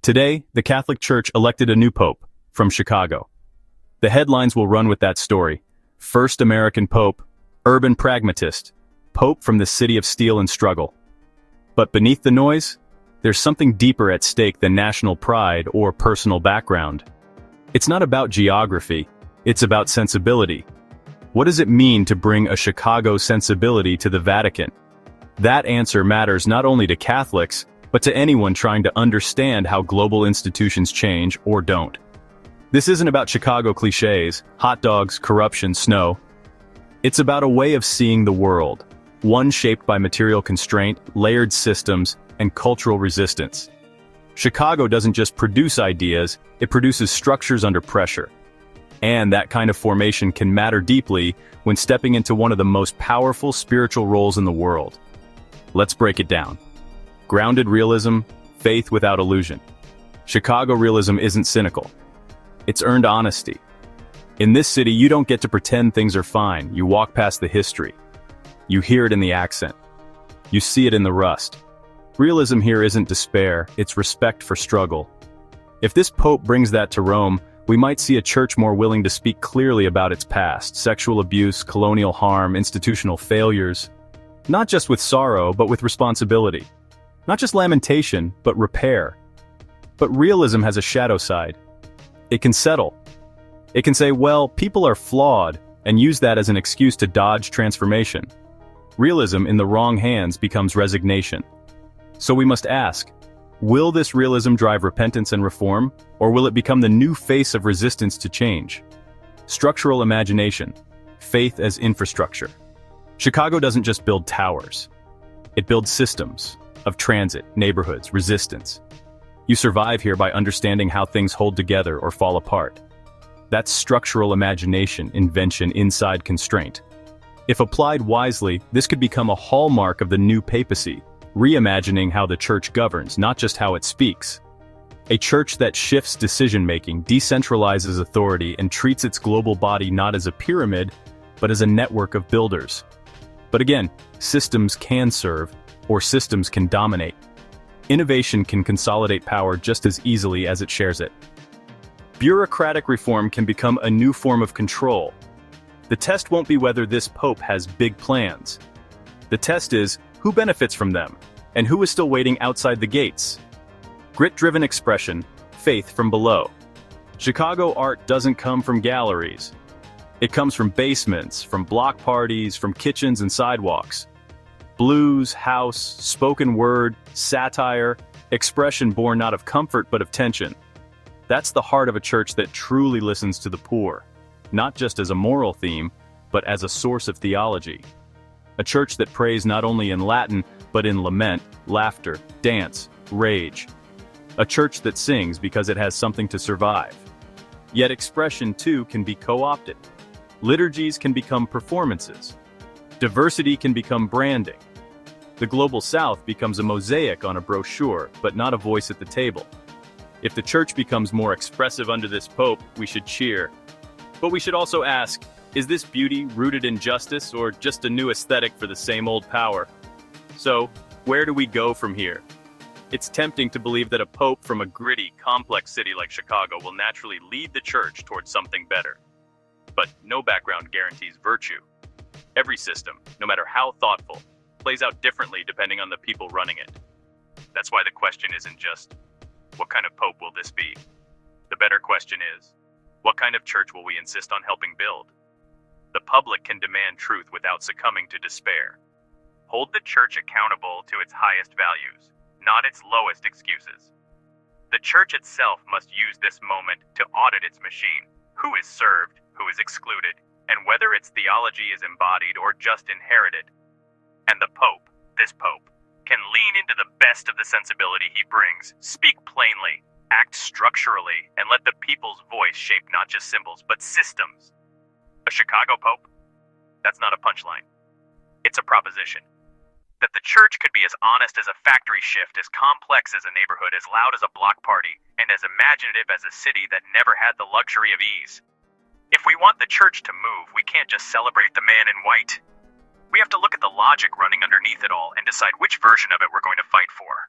Today, the Catholic Church elected a new pope from Chicago. The headlines will run with that story. First American pope, urban pragmatist, pope from the city of steel and struggle. But beneath the noise, there's something deeper at stake than national pride or personal background. It's not about geography, it's about sensibility. What does it mean to bring a Chicago sensibility to the Vatican? That answer matters not only to Catholics, but to anyone trying to understand how global institutions change or don't. This isn't about Chicago cliches, hot dogs, corruption, snow. It's about a way of seeing the world, one shaped by material constraint, layered systems, and cultural resistance. Chicago doesn't just produce ideas, it produces structures under pressure. And that kind of formation can matter deeply when stepping into one of the most powerful spiritual roles in the world. Let's break it down. Grounded realism, faith without illusion. Chicago realism isn't cynical. It's earned honesty. In this city, you don't get to pretend things are fine. You walk past the history. You hear it in the accent. You see it in the rust. Realism here isn't despair, it's respect for struggle. If this pope brings that to Rome, we might see a church more willing to speak clearly about its past, sexual abuse, colonial harm, institutional failures. Not just with sorrow, but with responsibility. Not just lamentation, but repair. But realism has a shadow side. It can settle. It can say, well, people are flawed, and use that as an excuse to dodge transformation. Realism in the wrong hands becomes resignation. So we must ask, will this realism drive repentance and reform, or will it become the new face of resistance to change? Structural imagination, faith as infrastructure. Chicago doesn't just build towers. It builds systems of transit, neighborhoods, resistance. You survive here by understanding how things hold together or fall apart. That's structural imagination, invention inside constraint. If applied wisely, this could become a hallmark of the new papacy, reimagining how the church governs, not just how it speaks. A church that shifts decision-making, decentralizes authority, and treats its global body not as a pyramid, but as a network of builders. But again, systems can serve, or systems can dominate. Innovation can consolidate power just as easily as it shares it. Bureaucratic reform can become a new form of control. The test won't be whether this pope has big plans. The test is, who benefits from them, and who is still waiting outside the gates? Grit-driven expression, faith from below. Chicago art doesn't come from galleries. It comes from basements, from block parties, from kitchens and sidewalks. Blues, house, spoken word, satire, expression born not of comfort but of tension. That's the heart of a church that truly listens to the poor, not just as a moral theme, but as a source of theology. A church that prays not only in Latin, but in lament, laughter, dance, rage. A church that sings because it has something to survive. Yet expression, too, can be co-opted. Liturgies can become performances. Diversity can become branding. The Global South becomes a mosaic on a brochure, but not a voice at the table. If the church becomes more expressive under this pope, we should cheer. But we should also ask, is this beauty rooted in justice or just a new aesthetic for the same old power? So, where do we go from here? It's tempting to believe that a pope from a gritty, complex city like Chicago will naturally lead the church towards something better. But no background guarantees virtue. Every system, no matter how thoughtful, plays out differently depending on the people running it. That's why the question isn't just, what kind of pope will this be? The better question is, what kind of church will we insist on helping build? The public can demand truth without succumbing to despair. Hold the church accountable to its highest values, not its lowest excuses. The church itself must use this moment to audit its machine. Who is served, who is excluded, and whether its theology is embodied or just inherited. And the Pope, this Pope, can lean into the best of the sensibility he brings, speak plainly, act structurally, and let the people's voice shape not just symbols, but systems. A Chicago Pope? That's not a punchline. It's a proposition. That the church could be as honest as a factory shift, as complex as a neighborhood, as loud as a block party, and as imaginative as a city that never had the luxury of ease. If we want the church to move, we can't just celebrate the man in white. We have to look at the logic running underneath it all and decide which version of it we're going to fight for.